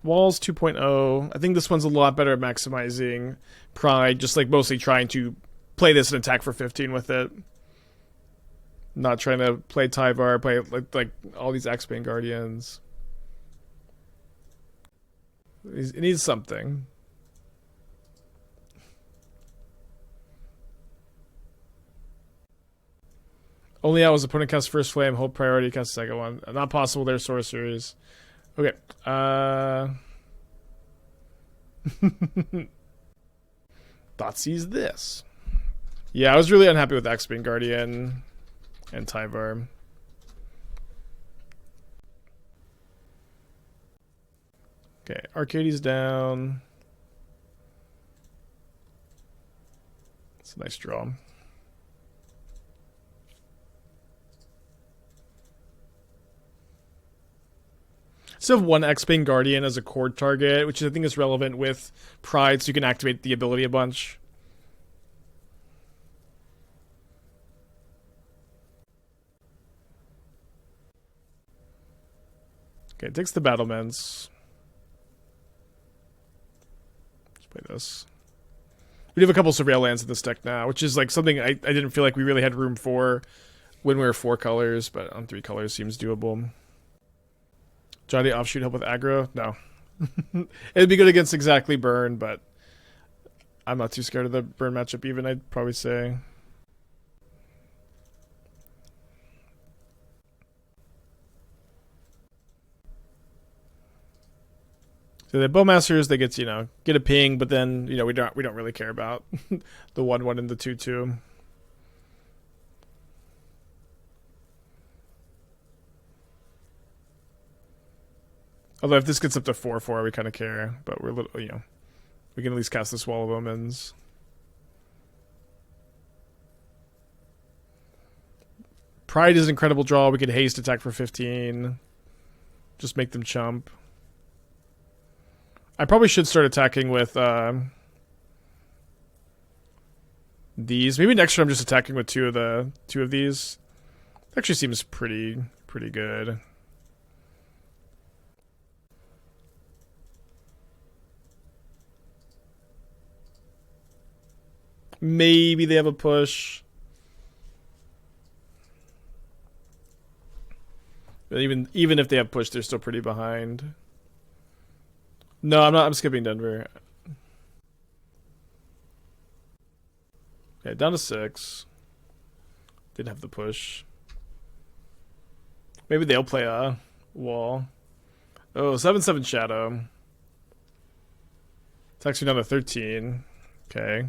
Walls 2.0. I think this one's a lot better at maximizing Pride, just like mostly trying to play this and attack for 15 with it. Not trying to play Tyvar, play like all these Axebane Guardians. It needs something. Only out was opponent casts first flame, hold priority, cast second one. Not possible, they're sorcerers. Okay. Thoughtseize this. Yeah, I was really unhappy with Axebane Guardian and Tyvar. Okay, Arcades down. It's a nice draw. Still have one Axebane Guardian as a chord target, which I think is relevant with Pride, so you can activate the ability a bunch. Okay, it takes the battlements. Let's play this. We do have a couple Surveil lands in this deck now, which is like something I didn't feel like we really had room for when we were 4 colors, but on 3 colors seems doable. Johnny Offshoot help with aggro? No. It'd be good against exactly burn, but I'm not too scared of the burn matchup even, I'd probably say. So the Bowmasters, they get, you know, get a ping, but then, you know, we don't really care about the 1/1 and the 2/2. Although if this gets up to 4/4, we kind of care, but we're a little, you know, we can at least cast this Wall of Omens. Pride is an incredible draw. We could haste attack for 15. Just make them chump. I probably should start attacking with these. Maybe next turn I'm just attacking with two of these. Actually seems pretty good. Maybe they have a push. But even if they have push, they're still pretty behind. No, I'm not. I'm skipping Denver. Okay, down to 6. Didn't have the push. Maybe they'll play a wall. Oh, 7/7 Shadow. Takes me down to 13. Okay.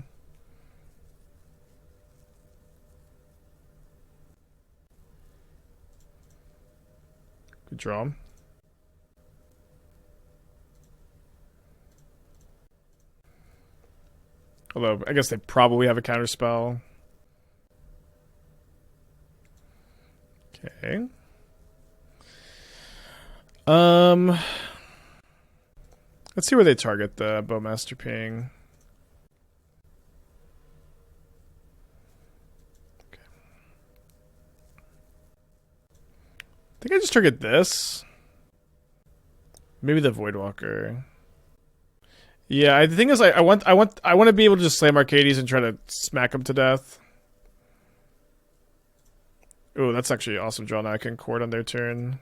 Good draw. Although, I guess they probably have a counterspell. Okay. Let's see where they target the Bowmaster ping. Okay. I think I just target this. Maybe the Voidwalker. Yeah, the thing is, I want to be able to just slam Arcades and try to smack them to death. Oh, that's actually an awesome draw. Now I can Chord on their turn.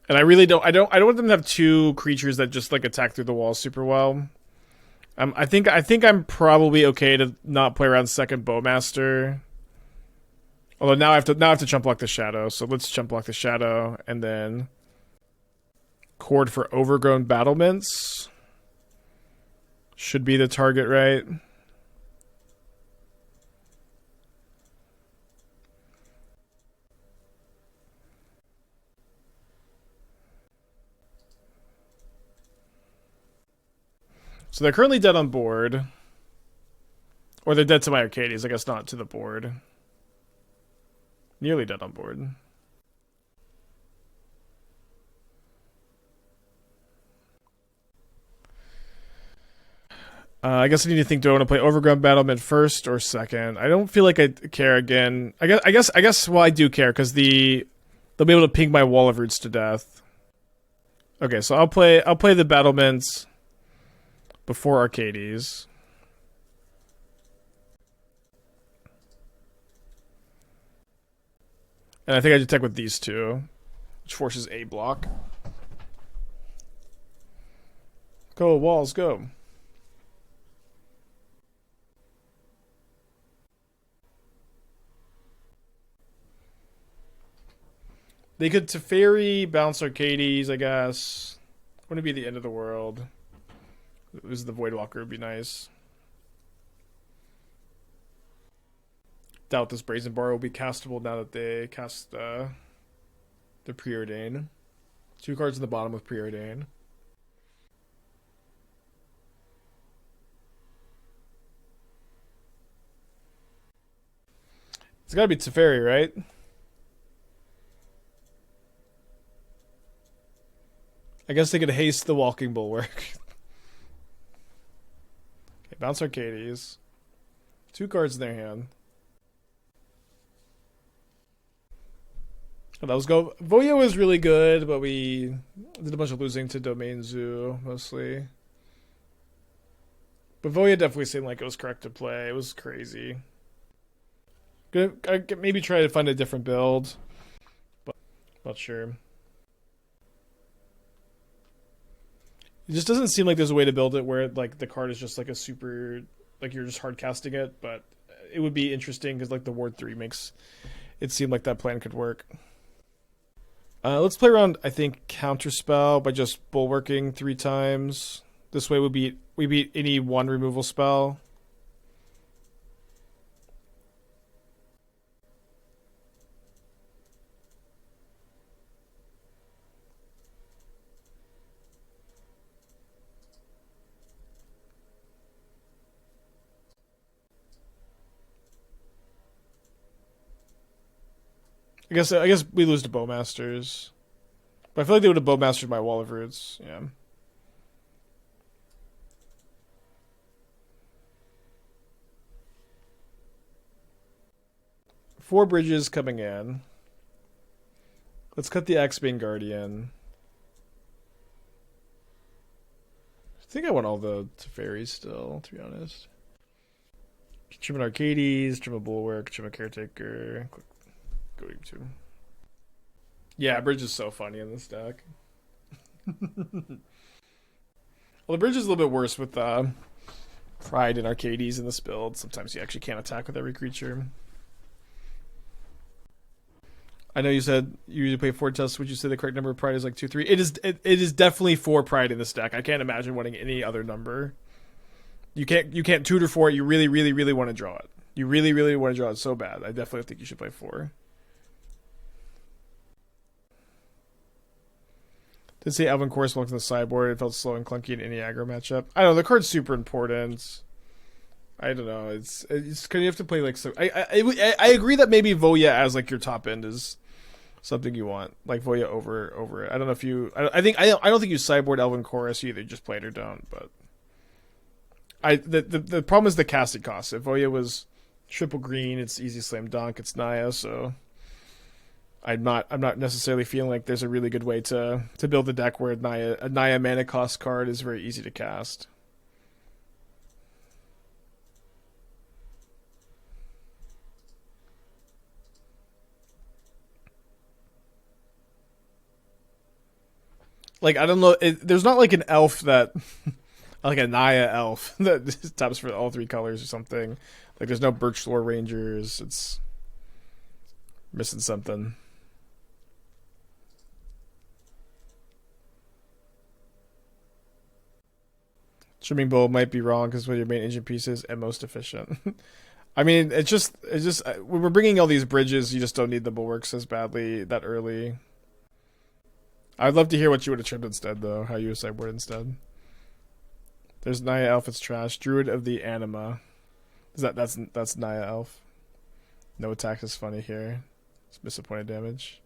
And I really don't. I don't want them to have 2 creatures that just like attack through the wall super well. I think I'm probably okay to not play around second Bowmaster. Although now I have to chump block the Shadow. So let's chump block the Shadow and then Chord for Overgrown Battlements. Should be the target, right? So they're currently dead on board. Or they're dead to my Arcades, I guess not to the board. Nearly dead on board. I guess I need to think, do I want to play Overgrown Battlement first or second? I don't feel like I care again. I guess well I do care because the They'll be able to ping my Wall of Roots to death. Okay, so I'll play the Battlements before Arcades. And I think I detect with these two, which forces a block. Go, walls, go. They could Teferi, bounce Arcades, I guess. Wouldn't be the end of the world. Lose the Voidwalker would be nice. Doubt this Brazen Bar will be castable now that they cast the Preordain. 2 cards in the bottom with Preordain. It's gotta be Teferi, right? I guess they could haste the Walking Bulwark. Okay, bounce Arcades. 2 cards in their hand. Oh, that was go. Voya was really good, but we did a bunch of losing to Domain Zoo, mostly. But Voya definitely seemed like it was correct to play. It was crazy. Gonna maybe try to find a different build. But not sure. It just doesn't seem like there's a way to build it where like the card is just like a super, like you're just hard casting it, but it would be interesting because like the Ward 3 makes it seem like that plan could work. Let's play around, I think, Counterspell by just bulwarking 3 times. This way we beat any 1 removal spell. I guess we lose to Bowmasters. But I feel like they would have Bowmastered my Wall of Roots. Yeah. Four bridges coming in. Let's cut the Axebane Guardian. I think I want all the Teferi still, to be honest. Trim an Arcades, trim a Bulwark, trim a Caretaker. Go to. Yeah, Bridge is so funny in this deck. Well, the Bridge is a little bit worse with Pride and Arcades in this build. Sometimes you actually can't attack with every creature. I know you said you usually play 4 tests. Would you say the correct number of Pride is like 2, 3? It is definitely 4 Pride in this deck. I can't imagine wanting any other number. You can't tutor for it. You really, really, really want to draw it. You really, really want to draw it so bad. I definitely think you should play 4. Did say Alvin Chorus welcome to the sideboard. It felt slow and clunky in any aggro matchup. I don't know. The card's super important. I don't know. It's because you have to play like so. I agree that maybe Voya as like your top end is something you want, like Voya over it. I don't know if you. I don't think you sideboard Elven Chorus. You either just play it or don't. But the problem is the casting cost. If Voya was triple green, it's easy slam dunk. It's Naya, so I'm not necessarily feeling like there's a really good way to build a deck where a Naya mana cost card is very easy to cast. Like, I don't know, there's not like an elf that, like a Naya elf that taps for all 3 colors or something. Like, there's no Birchlore Rangers. It's missing something. Trimming Bowl might be wrong because one of your main engine pieces and most efficient. I mean, it's just when we're bringing all these bridges, you just don't need the bulwarks as badly that early. I'd love to hear what you would have trimmed instead, though. How you would sideboard instead. There's Naya Elf. It's trash. Druid of the Anima. That's Naya Elf. No attack is funny here. It's disappointed damage.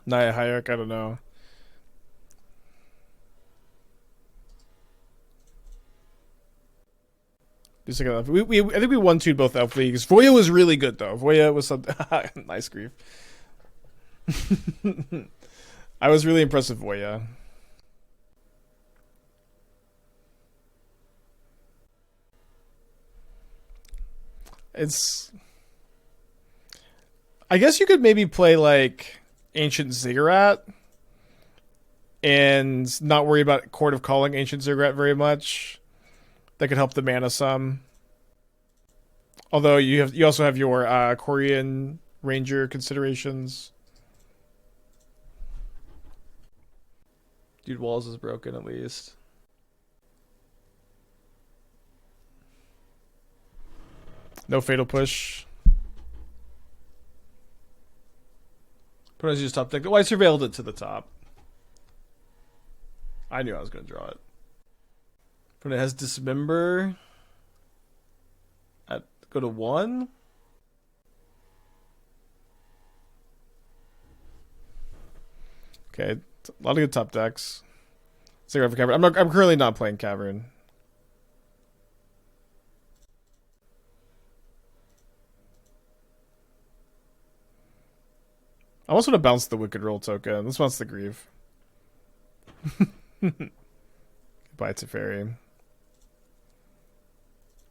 Naya Hayek, I don't know. Just like I think we 1-2'd both elf leagues. Voya was really good though. Voya was some nice grief. I was really impressed with Voya. It's, I guess you could maybe play like Ancient Ziggurat and not worry about Chord of Calling Ancient Ziggurat very much. That could help the mana some. Although you also have your Korean Ranger considerations. Dude, Walls is broken at least. No Fatal Push. Put as your top deck. Oh, I surveilled it to the top. I knew I was going to draw it. But it has Dismember. Go to 1. Okay, a lot of good top decks. Ziggurat for Cavern. I'm currently not playing Cavern. I also want to bounce the Wicked Roll token. Let's bounce the Grieve. Goodbye, Teferi.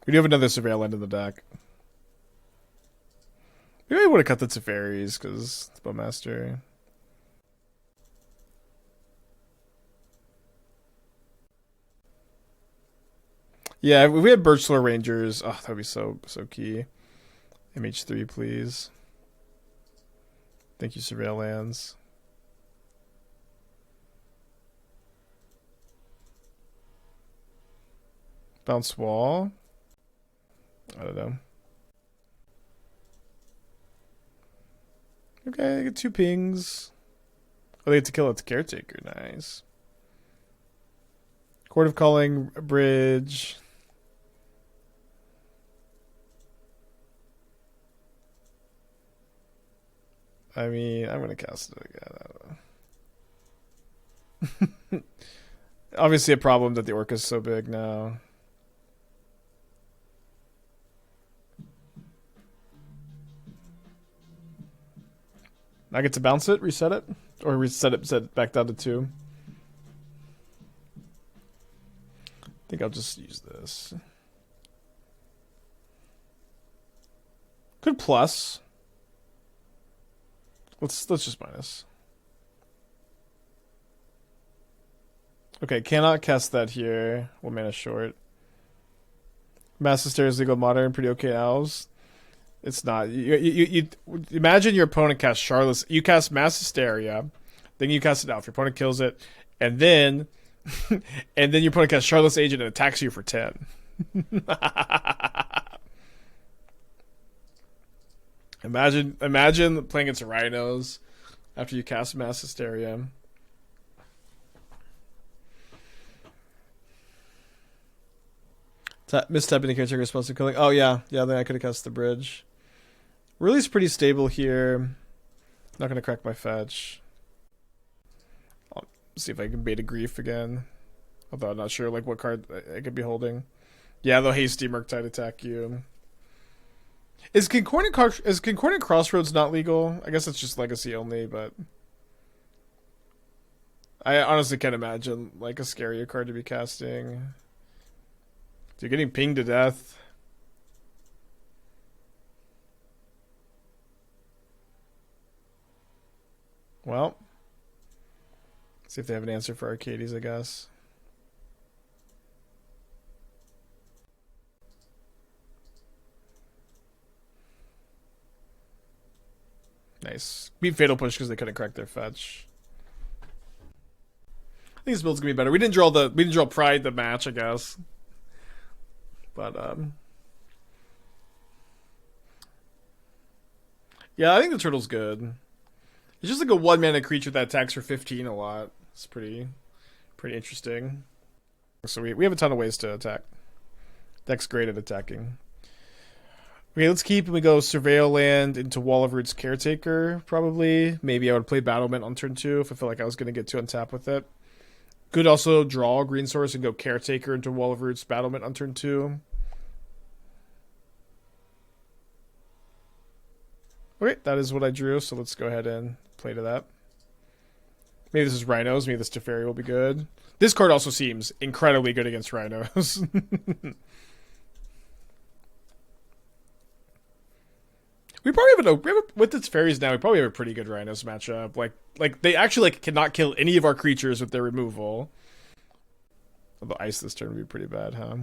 We do have another Surveil Land in the deck. Maybe I would have cut the Teferis because it's Bowmaster. Yeah, if we had Birchlow Rangers, oh, that would be so key. MH3, please. Thank you, Surveil Lands. Bounce Wall. I don't know. Okay, I get 2 pings. Oh, they get to kill its Caretaker. Nice. Chord of Calling, Bridge. I mean, I'm going to cast it again. I don't know. Obviously a problem that the Orca's so big now. I get to bounce it, reset it, or reset it, set it back down to 2. I think I'll just use this. Good plus. Let's just minus. Okay, cannot cast that here. 1 mana short. Mass Hysteria Legal Modern, pretty okay owls. It's not. You imagine your opponent casts Charlotte's. You cast Mass Hysteria, then you cast it out. If your opponent kills it, and then your opponent casts Charlotte's Agent and attacks you for 10. Imagine playing against Rhinos after you cast Mass Hysteria. Mistyping the Caretaker responsive killing. Oh yeah, then I could have cast the Bridge. Really's pretty stable here. Not gonna crack my fetch. I'll see if I can bait a Grief again. Although I'm not sure like what card I could be holding. Yeah, they'll Hasty Murktide attack you. Is Concordant Crossroads not legal? I guess it's just legacy only, but I honestly can't imagine like a scarier card to be casting. You're getting pinged to death. Well, see if they have an answer for Arcades, I guess. Nice. Beat Fatal Push because they couldn't crack their fetch. I think this build's gonna be better. We didn't draw Pride the match, I guess. But yeah, I think the turtle's good. It's just like a 1-mana creature that attacks for 15 a lot. It's pretty interesting. So we have a ton of ways to attack. Deck's great at attacking. Okay, let's keep and we go Surveil Land into Wall of Roots Caretaker, probably. Maybe I would play Battlement on turn 2 if I felt like I was going to get to untap with it. Could also draw a green source and go Caretaker into Wall of Roots Battlement on turn 2. Okay, that is what I drew, so let's go ahead and play to that. Maybe this is Rhinos, maybe this Teferi will be good. This card also seems incredibly good against Rhinos. We probably have with its fairies now. We probably have a pretty good Rhinos matchup. Like they actually cannot kill any of our creatures with their removal. Although ice this turn would be pretty bad, huh?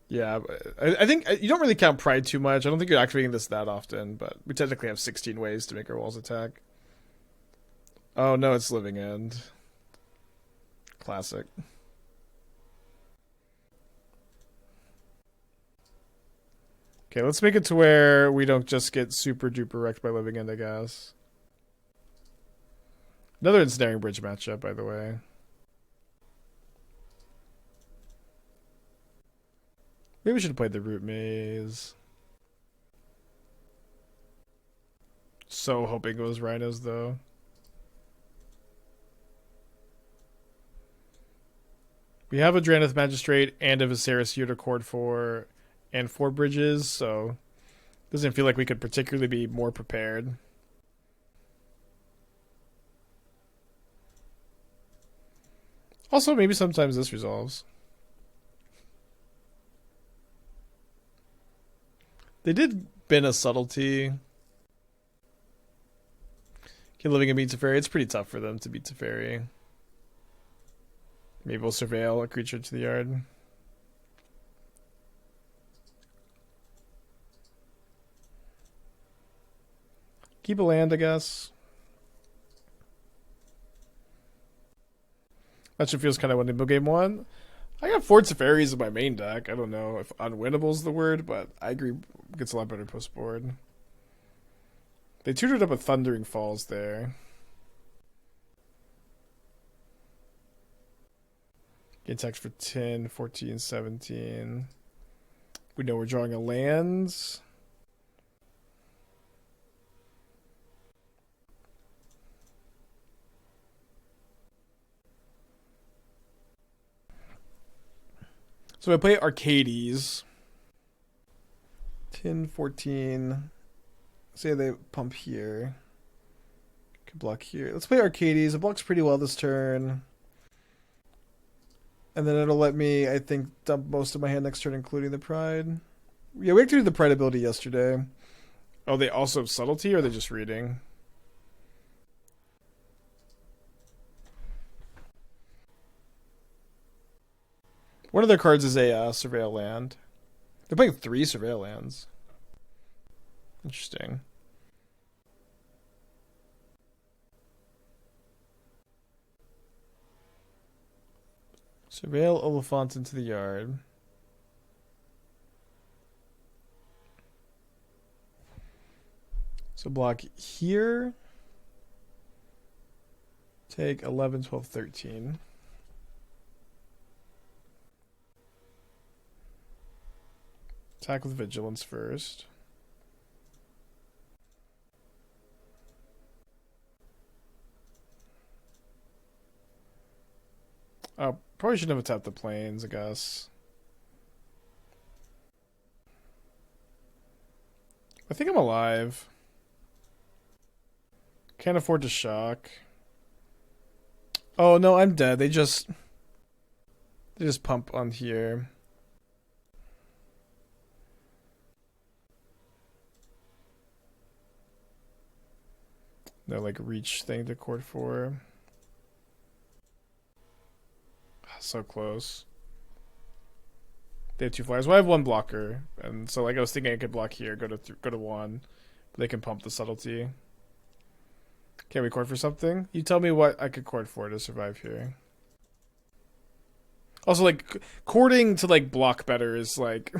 Yeah, I think you don't really count Pride too much. I don't think you're activating this that often, but we technically have 16 ways to make our walls attack. Oh no, it's Living End. Classic. Okay, let's make it to where we don't just get super duper wrecked by Living End, I guess. Another Ensnaring Bridge matchup, by the way. Maybe we should have played the Root Maze. So hoping it was Rhinos, though. We have a Drannith Magistrate and a Viscera Seer to Chord for, and 4 bridges, so doesn't feel like we could particularly be more prepared. Also, maybe sometimes this resolves. They did bin a Subtlety. Okay, Living and beat Teferi. It's pretty tough for them to beat Teferi. Maybe we'll Surveil a creature to the yard. Keep a land, I guess. That should feels kind of winnable game 1. I got 4 Teferis in my main deck. I don't know if unwinnable is the word, but I agree it gets a lot better post board. They tutored up a Thundering Falls there. Get text for 10, 14, 17. We know we're drawing a land. So I play Arcades. 10, 14. Say they pump here. Could block here. Let's play Arcades. It blocks pretty well this turn. And then it'll let me, I think, dump most of my hand next turn, including the Pride. Yeah, we activated the Pride ability yesterday. Oh, they also have Subtlety, or are they just reading? One of their cards is a Surveil Land. They're playing 3 Surveil Lands. Interesting. Surveil Oliphant into the yard. So block here. Take 11, 12, 13. Attack with Vigilance first. Oh, probably shouldn't have tapped the plains, I guess. I think I'm alive. Can't afford to shock. Oh no, I'm dead. They just pump on here. No, like reach thing to Chord for. So close. They have 2 flyers. Well, I have 1 blocker, and so like I was thinking I could block here, go to 1. But they can pump the Subtlety. Can we Chord for something? You tell me what I could Chord for to survive here. Also, like chording to like block better is like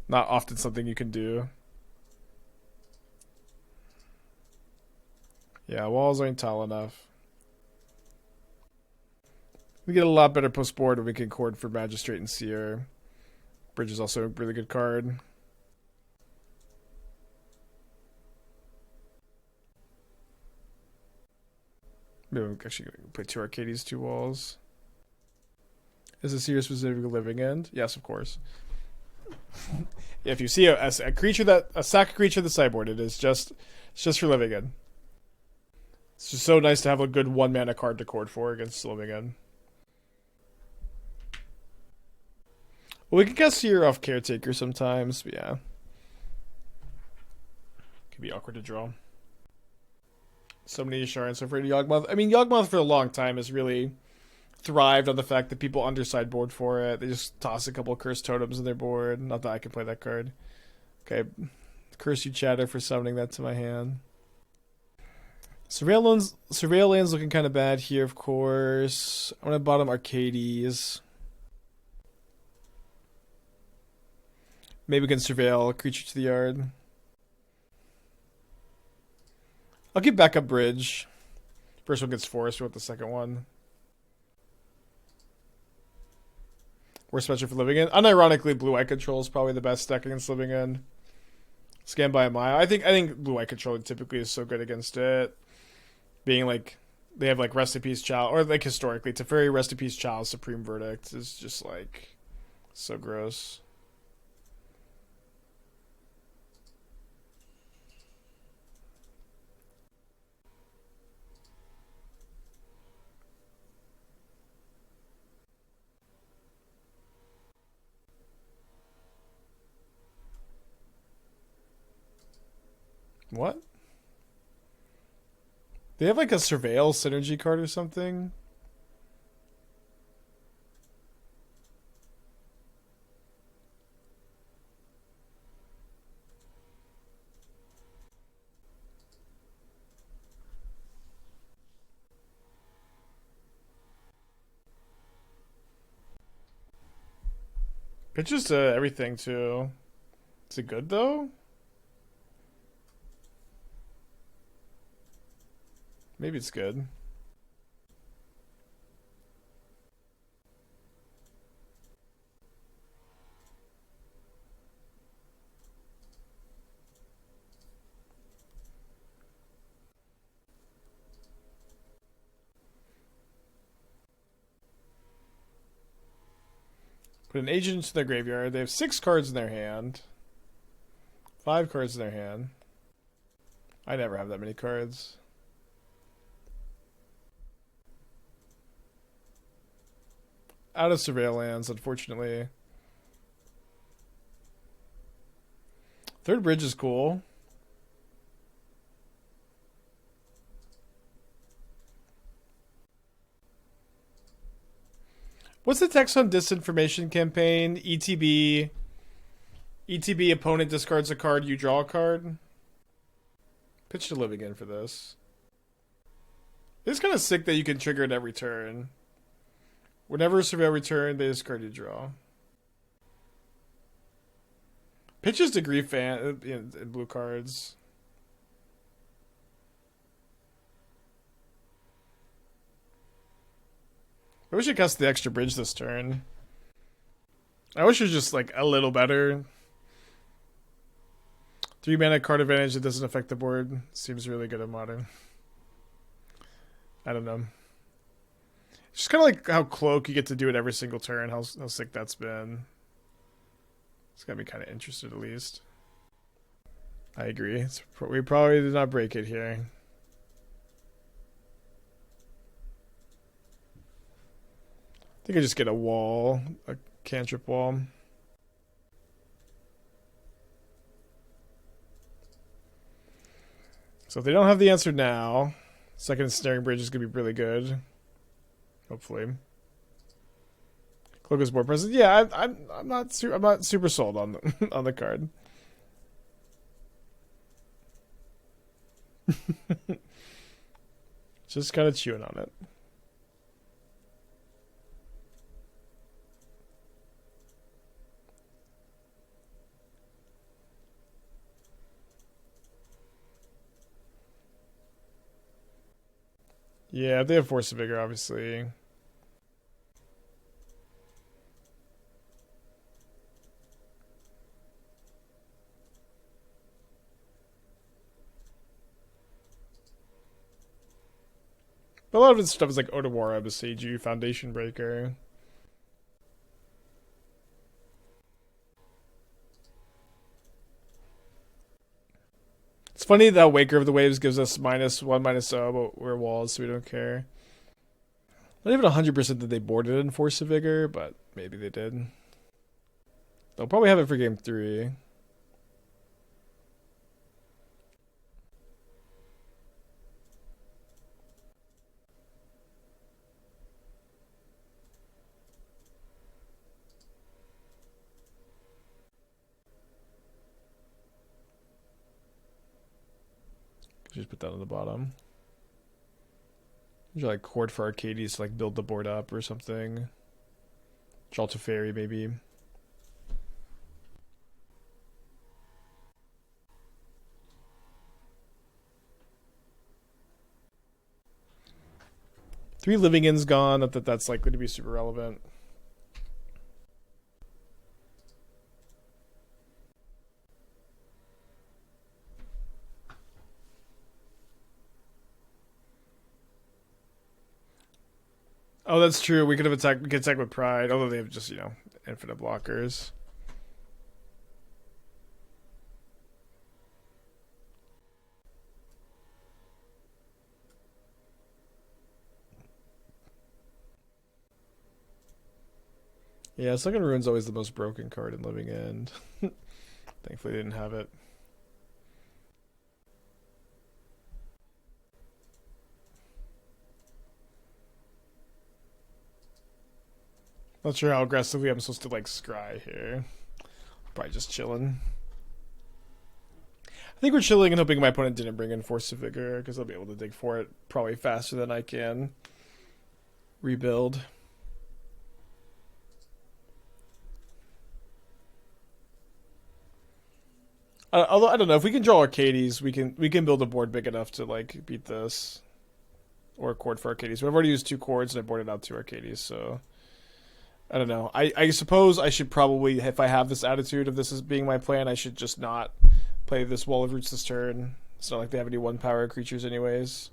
not often something you can do. Yeah, walls aren't tall enough. We get a lot better post board when we can Chord for Magistrate and Seer. Bridge is also a really good card. Maybe I'm actually going to play 2 Arcades, 2 walls. Is a Seer specifically living end? Yes, of course. If you see a creature a sack creature in the sideboard, it's just for living end. It's just so nice to have a good 1 mana card to Chord for against living end. Well, we can cast Seer off Caretaker sometimes, but yeah. Could be awkward to draw. So many Yasharn, so afraid of Yawgmoth. I mean, Yawgmoth for a long time has really thrived on the fact that people underside board for it. They just toss a couple of Cursed Totems in their board. Not that I can play that card. Okay. Curse you, Chatter, for summoning that to my hand. Surveil Land's looking kind of bad here, of course. I'm going to bottom Arcades. Maybe we can Surveil a creature to the yard. I'll keep backup Bridge. First one gets Forest with the second one. Worst matchup for Living End. Unironically, Blue-White Control is probably the best deck against Living End. Scan by a mile. I think Blue-White Control typically is so good against it. Being like, they have like Rest in Peace Child, or like historically, Teferi, Rest in Peace Child, Supreme Verdict is just like so gross. What? They have like a Surveil synergy card or something? Pitches to everything too. Is it good though? Maybe it's good. Put an agent into their graveyard. They have 6 cards in their hand. 5 cards in their hand. I never have that many cards. Out of Surveillance, unfortunately. Third Bridge is cool. What's the text on Disinformation campaign? ETB. ETB opponent discards a card, you draw a card. Pitch to live again for this. It's kind of sick that you can trigger it every turn. Whenever a Surveil return, they discard you draw. Pitches to Grief Fan in blue cards. I wish I cast the extra bridge this turn. I wish it was just like a little better. 3 mana card advantage that doesn't affect the board. Seems really good in Modern. I don't know. It's just kind of like how Cloak, you get to do it every single turn. How sick that's been. It's got me kind of interested at least. I agree. We probably did not break it here. I think I just get a wall. A cantrip wall. So if they don't have the answer now, second Ensnaring Bridge is going to be really good. Hopefully. Cloak is board present. Yeah, I'm not super sold on the on the card. Just kind of chewing on it. Yeah, they have Force of Vigor, obviously. But a lot of his stuff is like Odawara, Boseiju, Foundation Breaker. It's funny that Waker of the Waves gives us -1, -0, but we're walls, so we don't care. Not even 100% that they boarded in Force of Vigor, but maybe they did. They'll probably have it for game 3. Just put that on the bottom. Usually like Chord for Arcades to like build the board up or something. Draw Teferi maybe. Three Living In's gone. Not that that's likely to be super relevant. Oh, that's true. We could have attacked. We could attack with Pride, although they have just infinite blockers. Yeah, Second Rune's always the most broken card in Living End. Thankfully, they didn't have it. Not sure how aggressively I'm supposed to like scry here. Probably just chilling. I think we're chilling and hoping my opponent didn't bring in Force of Vigor because they'll be able to dig for it probably faster than I can rebuild. Although I don't know if we can draw Arcades, we can build a board big enough to like beat this, or a Chord for Arcades. We've already used 2 chords and I boarded out 2 Arcades, so I don't know. I suppose I should probably, if I have this attitude of this as being my plan, I should just not play this Wall of Roots this turn. It's not like they have any 1-power creatures anyways.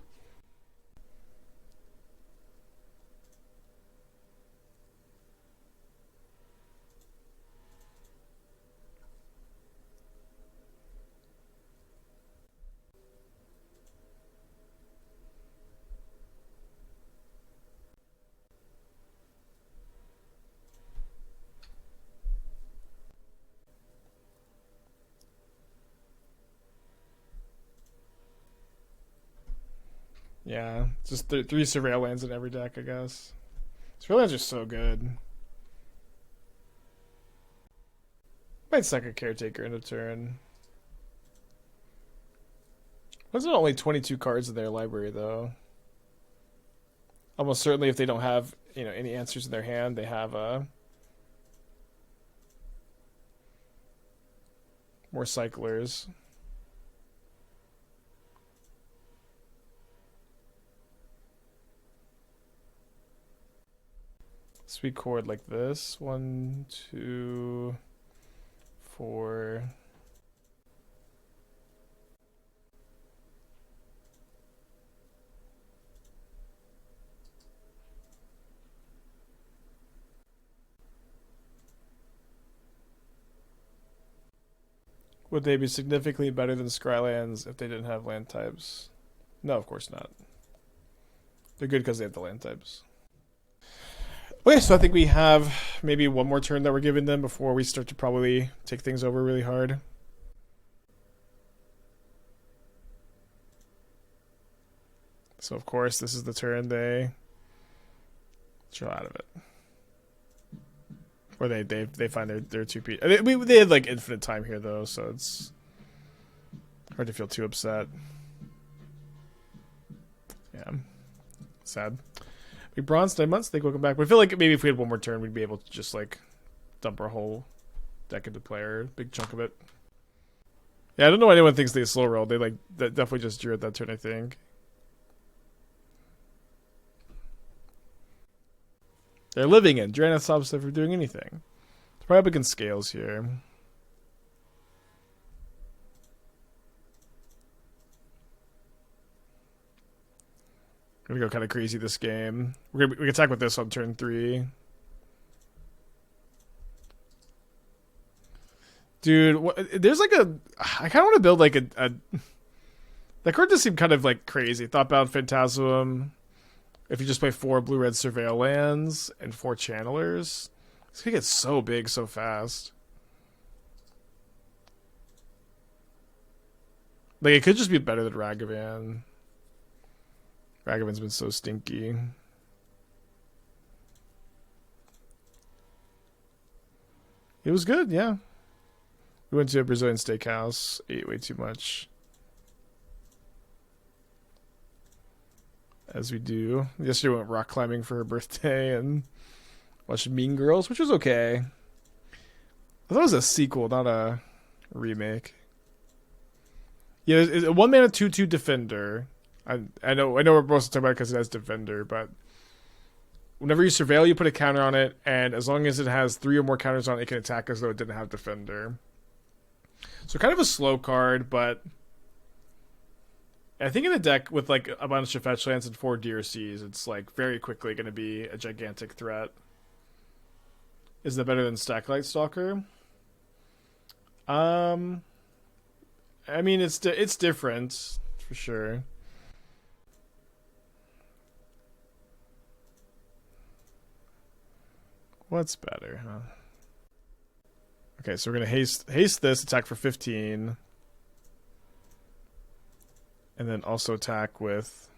Yeah, just 3 Surveil lands in every deck, I guess. Surveil lands are so good. Might sack a Caretaker in a turn. Why is there only 22 cards in their library, though? Almost certainly if they don't have, any answers in their hand, they have more cyclers. Sweet chord like this. 1, 2, 4. Would they be significantly better than Scrylands if they didn't have land types? No, of course not. They're good because they have the land types. Okay, so I think we have maybe one more turn that we're giving them before we start to probably take things over really hard. So of course this is the turn they chill out of it. Or they find their 2-piece. They had like infinite time here though, so it's hard to feel too upset. Yeah. Sad. We bronzed 9 months, think we'll come back. But I feel like maybe if we had one more turn, we'd be able to just like dump our whole deck into play, or a big chunk of it. Yeah, I don't know why anyone thinks they slow rolled. They definitely just drew at that turn, I think. They're living in. Drannith stops them from doing anything. It's probably up against Scales here. gonna go kind of crazy this game. We can attack with this on turn 3. Dude, there's like I kind of want to build like a that card just seemed kind of like crazy. Thoughtbound Phantasm. If you just play 4 blue-red Surveil lands and 4 Channelers, it's gonna get so big so fast. Like, it could just be better than Ragavan. Ragavan's been so stinky. It was good, yeah. We went to a Brazilian steakhouse, ate way too much. As we do. Yesterday we went rock climbing for her birthday and watched Mean Girls, which was okay. I thought it was a sequel, not a remake. Yeah, it's a 1-mana 2/2 defender. I know we're supposed to talk about it because it has defender, but whenever you surveil, you put a counter on it, and as long as it has 3 or more counters on it, it can attack as though it didn't have defender. So kind of a slow card, but I think in a deck with like a bunch of fetch lands and 4 DRCs, it's like very quickly going to be a gigantic threat. Is that better than Stacklight Stalker? I mean, it's different for sure. What's better, huh? Okay, so we're gonna haste this, attack for 15, and then also attack with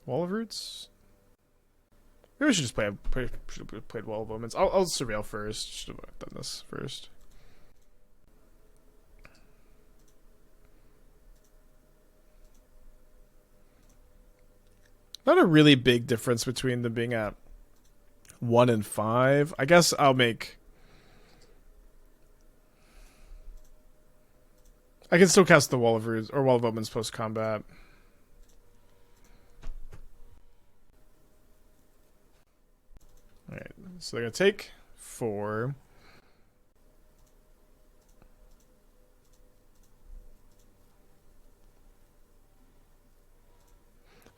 Wall of Roots. Maybe we should just played Wall of Omens. I'll surveil first. Should have done this first. Not a really big difference between them being at 1 and 5. I guess I'll make. I can still cast the Wall of Roots or Wall of Omens post combat. Alright, so they're gonna take 4.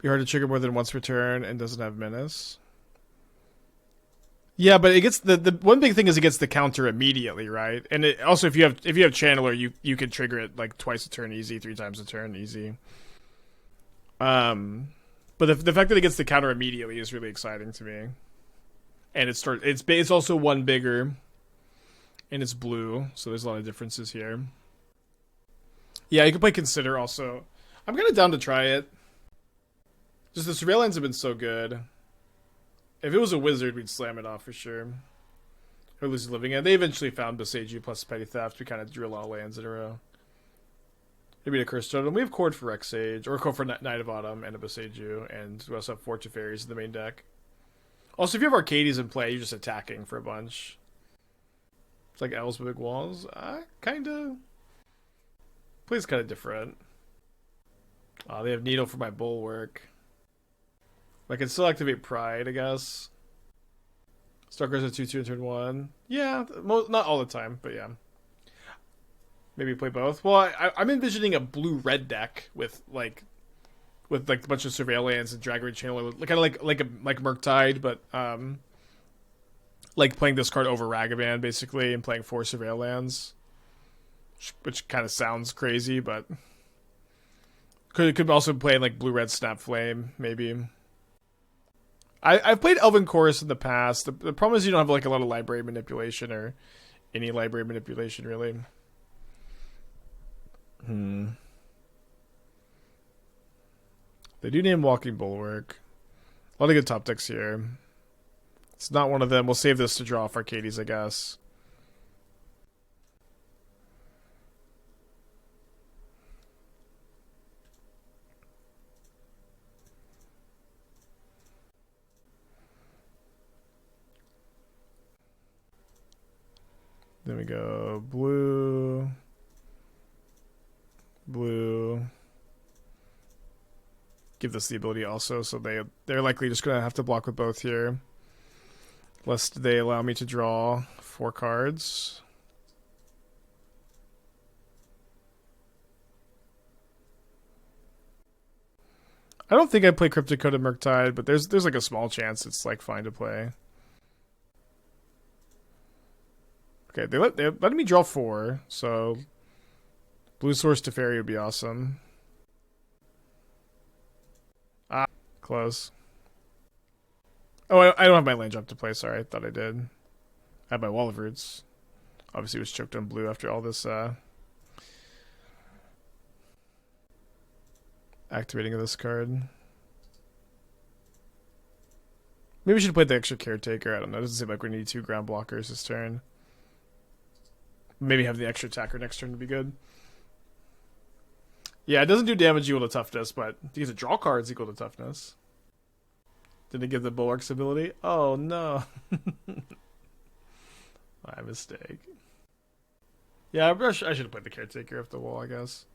Be hard to trigger more than once per turn and doesn't have menace. Yeah, but it gets the one big thing is it gets the counter immediately, right? And it, also if you have Channeler, you can trigger it like twice a turn easy, 3 times a turn easy. But the fact that it gets the counter immediately is really exciting to me. And it's also 1 bigger, and it's blue, so there's a lot of differences here. Yeah, you can play Consider also. I'm kind of down to try it. Just the surveillance have been so good. If it was a wizard, we'd slam it off for sure. Or lose living in. They eventually found Boseiju plus Petty Theft. We kind of drew a lot of lands in a row. Maybe a Cursed Totem. We have Chord for Rexage, or Chord for Night of Autumn, and a Boseiju, and we also have 4 Teferis in the main deck. Also, if you have Arcades in play, you're just attacking for a bunch. It's like Elves with Big Walls. Kinda. Plays kind of different. They have Needle for my Bulwark. I can still activate Pride, I guess. Stalker's a 2/2 in turn 1. Yeah, not all the time, but yeah. Maybe play both. Well, I'm envisioning a blue-red deck with a bunch of surveillance and Dragon Channeler, kind of like Murktide, but like playing this card over Ragavan basically, and playing 4 surveil lands, which kind of sounds crazy, but could also play like blue-red Snap Flame maybe. I've played Elven Chorus in the past. The problem is you don't have like a lot of library manipulation or any library manipulation really. They do name Walking Bulwark. A lot of good top decks here. It's not one of them. We'll save this to draw off Arcades, I guess. Then we go blue, blue. Give this the ability also, so they're likely just gonna have to block with both here, lest they allow me to draw 4 cards. I don't think I play Cryptic Code of Murktide, but there's like a small chance it's like fine to play. Okay, they're letting me draw 4, so blue source Teferi would be awesome. Ah, close. Oh, I don't have my land drop to play. Sorry, I thought I did. I have my Wall of Roots. Obviously, was choked on blue after all this activating of this card. Maybe we should play the extra Caretaker. I don't know. It doesn't seem like we need 2 ground blockers this turn. Maybe have the extra attacker next turn to be good. Yeah, it doesn't do damage equal to toughness, but it gives it draw cards equal to toughness. Did it give the Bulwark's ability? Oh no. My mistake. Yeah, I should have played the Caretaker off the wall, I guess.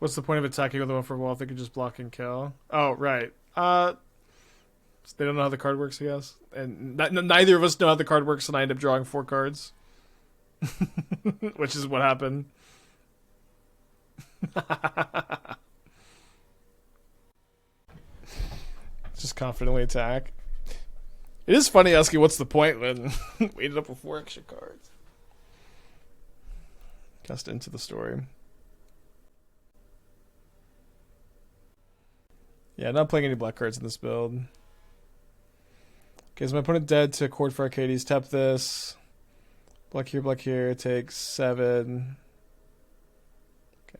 What's the point of attacking with the one for wall if they could just block and kill? Oh, right. They don't know how the card works, I guess. And neither of us know how the card works, and I end up drawing 4 cards. Which is what happened. Just confidently attack. It is funny asking what's the point when we ended up with 4 extra cards. Cast into the story. Yeah, not playing any black cards in this build. Okay, is my opponent dead to Chord for Arcades? Tap this. Black here, takes 7. Okay.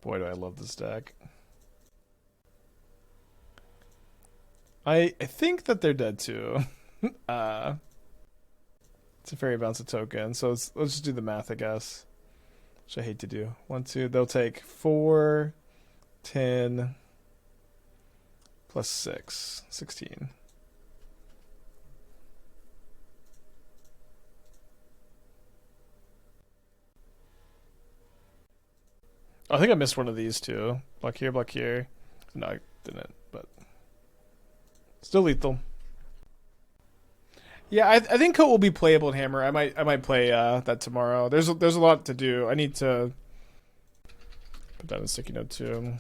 Boy, do I love this deck. I think that they're dead too. It's a fairy bounce a token, so let's just do the math, I guess. Which I hate to do. 1, 2, they'll take 4, 10, plus 6, 16. I think I missed one of these too. Block here, block here. No, I didn't, but still lethal. Yeah, I think Coat will be playable in Hammer. I might play that tomorrow. There's a lot to do. I need to put that in a sticky note too.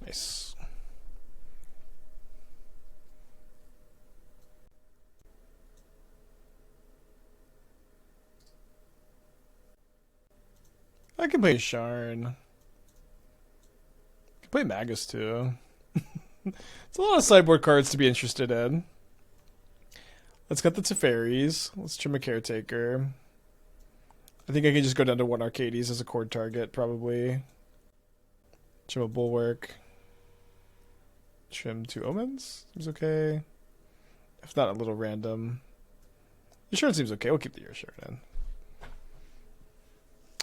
Nice. I can play Yasharn. I can play Magus too. It's a lot of sideboard cards to be interested in. Let's get the Teferis. Let's trim a Caretaker. I think I can just go down to 1 Arcades as a chord target, probably. Trim a Bulwark. Trim 2 Omens. Seems okay. If not, a little random. Yasharn seems okay. We'll keep the Yasharn in.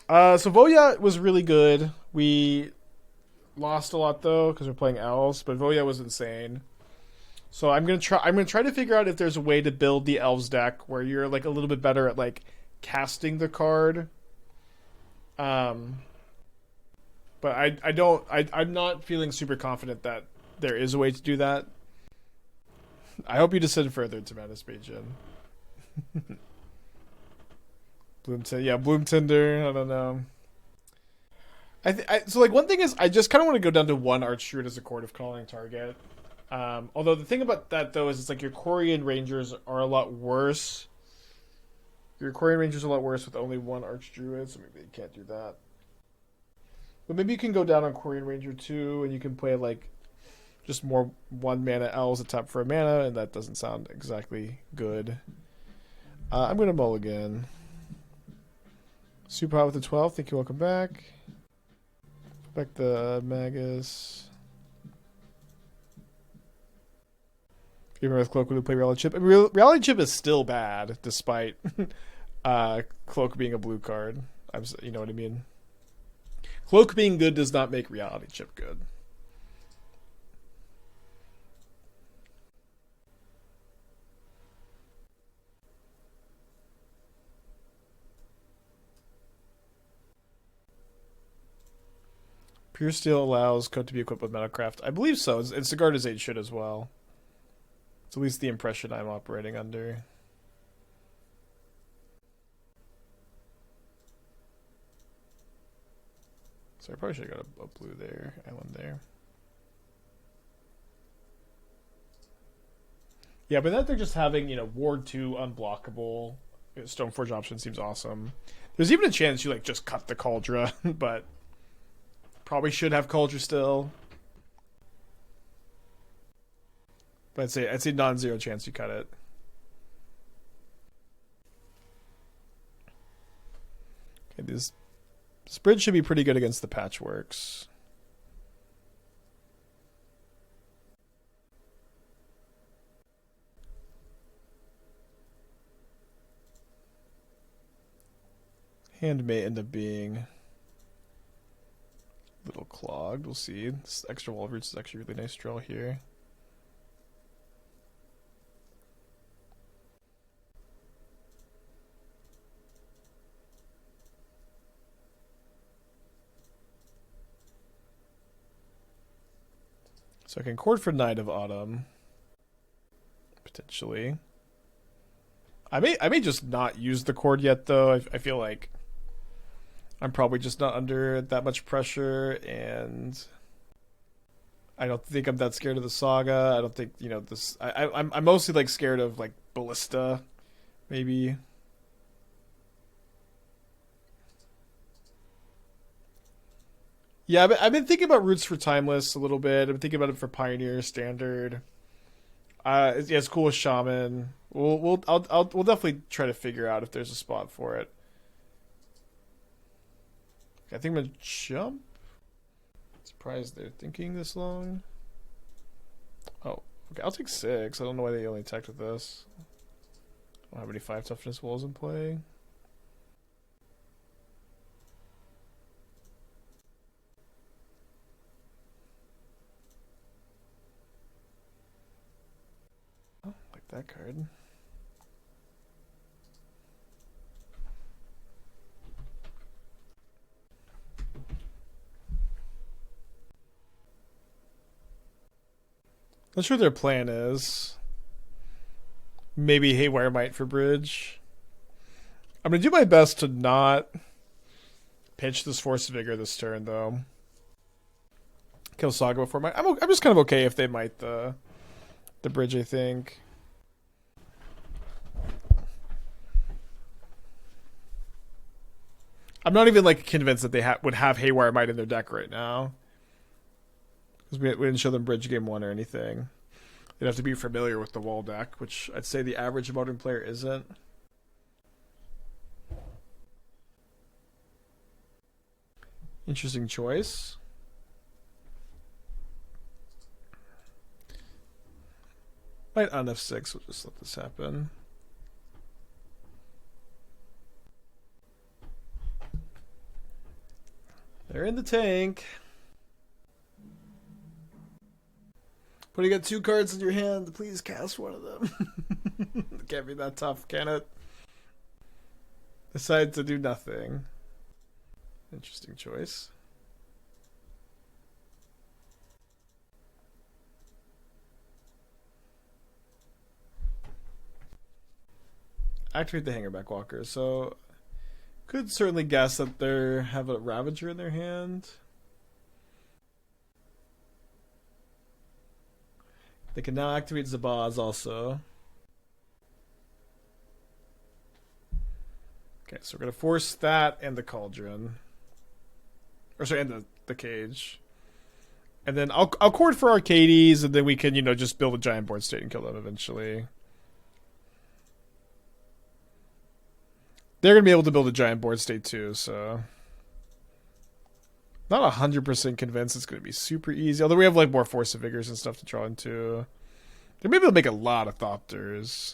So Voya was really good. We lost a lot though because we're playing elves, but Voya was insane. So I'm gonna try to figure out if there's a way to build the elves deck where you're like a little bit better at like casting the card. But I'm not feeling super confident that there is a way to do that. I hope you descend further to Madness Region. Bloom Tinder. I don't know. So like one thing is I just kind of want to go down to 1 Archdruid as a Chord of Calling target. Although the thing about that though is it's like your Quarian Rangers are a lot worse. Your Quarian Rangers are a lot worse with only 1 Archdruid, so maybe you can't do that. But maybe you can go down on Quarian Ranger 2 and you can play like just more 1 mana elves at top for a mana, and that doesn't sound exactly good. I'm gonna mulligan. Super hot with the 12. Thank you. Welcome back. Back the Magus. Even with Cloak, we play Reality Chip. I mean, Reality Chip is still bad, despite Cloak being a blue card. You know what I mean? Cloak being good does not make Reality Chip good. Pure Steel allows code to be equipped with Metalcraft. I believe so, and Sigarda's 8 should as well. It's at least the impression I'm operating under. So I probably should have got a blue there, island there. Yeah, but that they're just having, you know, Ward 2 unblockable Stoneforge option seems awesome. There's even a chance you like just cut the Cauldra, but probably should have Cauldra still. But I'd say non-zero chance you cut it. Okay, this bridge should be pretty good against the Patchworks. Hand may end up being a little clogged. We'll see. This extra wall roots is actually a really nice draw here. So I can chord for Night of Autumn. Potentially. I may just not use the chord yet though. I feel like I'm probably just not under that much pressure, and I don't think I'm that scared of the Saga. I don't think, you know, this. I'm mostly like scared of like Ballista, maybe. Yeah, I've been thinking about Roots for Timeless a little bit. I've been thinking about it for Pioneer Standard. Yeah, it's cool with Shaman. We'll definitely try to figure out if there's a spot for it. I think I'm gonna jump. Surprised they're thinking this long. Oh, okay. I'll take 6. I don't know why they only attacked with this. I don't have any 5 toughness walls in play. Oh, like that card. Not sure what their plan is. Maybe Haywire Might for bridge. I'm going to do my best to not pitch this Force of Vigor this turn, though. Kill Saga before my... I'm just kind of okay if they might the bridge, I think. I'm not even like convinced that they would have Haywire Might in their deck right now. Because we didn't show them bridge game 1 or anything. They'd have to be familiar with the wall deck, which I'd say the average modern player isn't. Interesting choice. Might on F6, we'll just let this happen. They're in the tank. But you got 2 cards in your hand, please cast one of them. It can't be that tough, can it? Decide to do nothing. Interesting choice. Activate the Hangerback Walker. So, could certainly guess that they have a Ravager in their hand. They can now activate Zabaz also. Okay, so we're going to force that and the Cauldron. Or sorry, and the Cage. And then I'll chord for Arcades, and then we can, you know, just build a giant board state and kill them eventually. They're going to be able to build a giant board state too, so... Not 100% convinced it's going to be super easy. Although we have like more Force of Vigors and stuff to draw into. They may be able to make a lot of Thopters.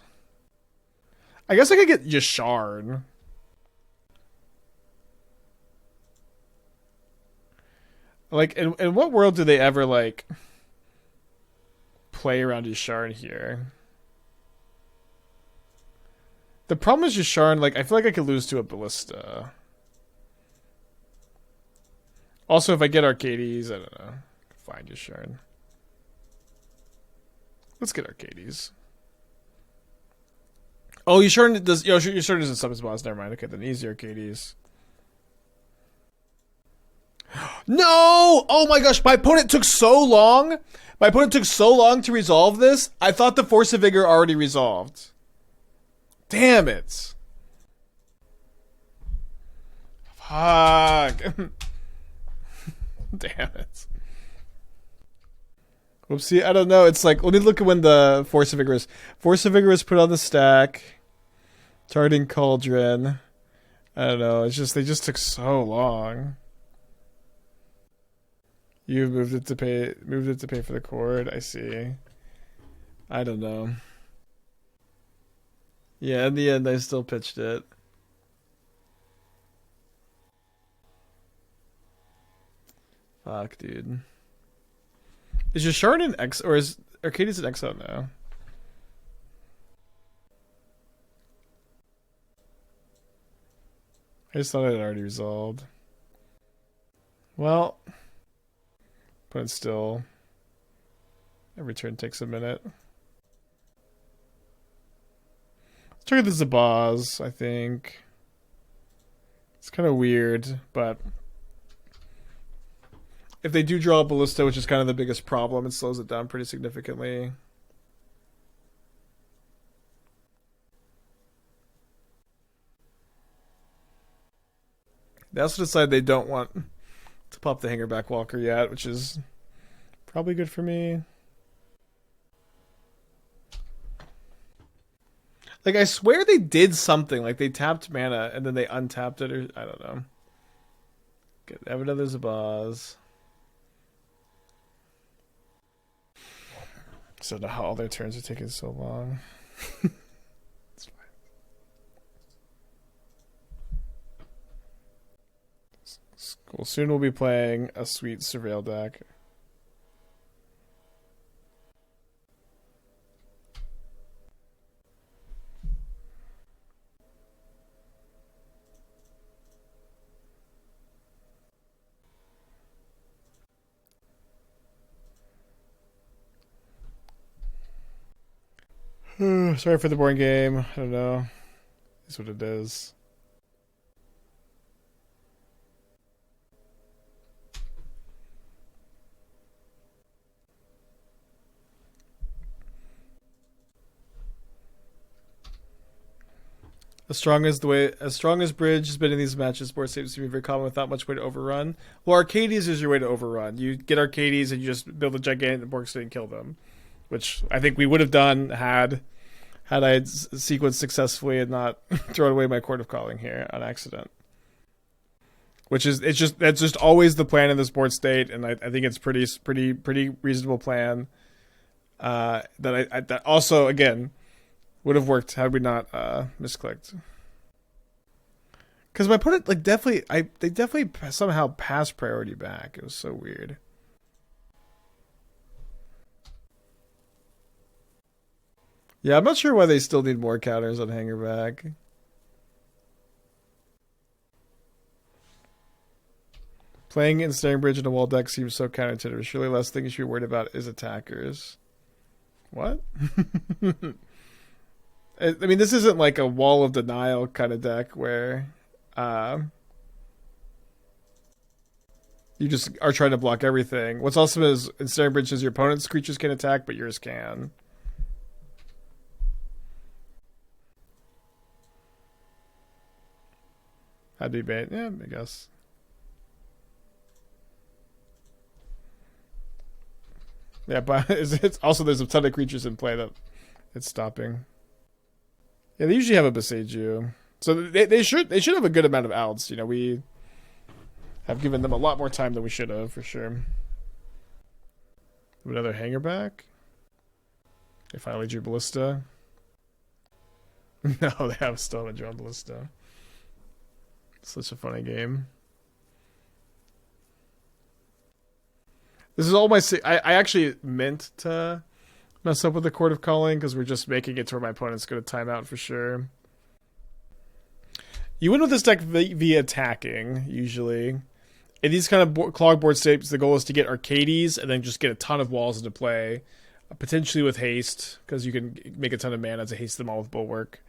I guess I could get Yasharn. Like, in what world do they ever like play around Yasharn here? The problem is Yasharn, like, I feel like I could lose to a Ballista. Also, if I get Arcades, I don't know. Find Yasharn. Let's get Arcades. Oh, Yasharn does. Yasharn doesn't sub his boss. Never mind. Okay, then easy Arcades. No! Oh my gosh, my opponent took so long. My opponent took so long to resolve this. I thought the Force of Vigor already resolved. Damn it. Fuck. Damn it. Whoopsie, I don't know. It's like, let me look at when the Force of Vigor is. Force of Vigor is put on the stack. Targeting Cauldron. I don't know. It's just, they just took so long. You moved it to pay for the Chord. I see. I don't know. Yeah, in the end, I still pitched it. Fuck, dude. Is Yasharn in X, or is Arcades in Exile now? I just thought it had already resolved. Well, but it's still. Every turn takes a minute. Let's trigger the Zabaz, I think. It's kind of weird, but if they do draw a Ballista, which is kind of the biggest problem, it slows it down pretty significantly. They also decide they don't want to pop the Hangerback Walker yet, which is probably good for me. Like, I swear they did something. Like, they tapped mana and then they untapped it, or I don't know. Good. Have another Zabaz. So now all their turns are taking so long. It's fine. Cool. Soon we'll be playing a sweet Surveil deck. Sorry for the boring game. I don't know. It's what it is. As strong as Bridge has been in these matches, board seems to be very common without much way to overrun. Well, Arcades is your way to overrun. You get Arcades and you just build a gigantic Bork State and kill them, which I think we would have done had I had sequenced successfully and not thrown away my Chord of Calling here on accident. That's just always the plan in this board state, and I think it's pretty reasonable plan. That also again would have worked had we not misclicked. Because my opponent they definitely somehow passed priority back. It was so weird. Yeah, I'm not sure why they still need more counters on Hangerback. Playing Ensnaring Bridge in a wall deck seems so counterintuitive. Surely less things you should be worried about is attackers. What? I mean, this isn't like a Wall of Denial kind of deck where you just are trying to block everything. What's awesome is Ensnaring Bridge says your opponent's creatures can attack, but yours can. That'd be bait. Yeah, I guess. Yeah, but it's also there's a ton of creatures in play that it's stopping. Yeah, they usually have a Boseiju. So they should have a good amount of outs. You know, we have given them a lot more time than we should have, for sure. Another Hangerback? They finally drew Ballista. No, they still haven't drawn Ballista. Such a funny game. This is all my... I actually meant to mess up with the Chord of Calling because we're just making it to where my opponent's going to time out for sure. You win with this deck via attacking, usually. in these kind of clog board states, the goal is to get Arcades and then just get a ton of walls into play, potentially with haste, because you can make a ton of mana to haste them all with Bulwark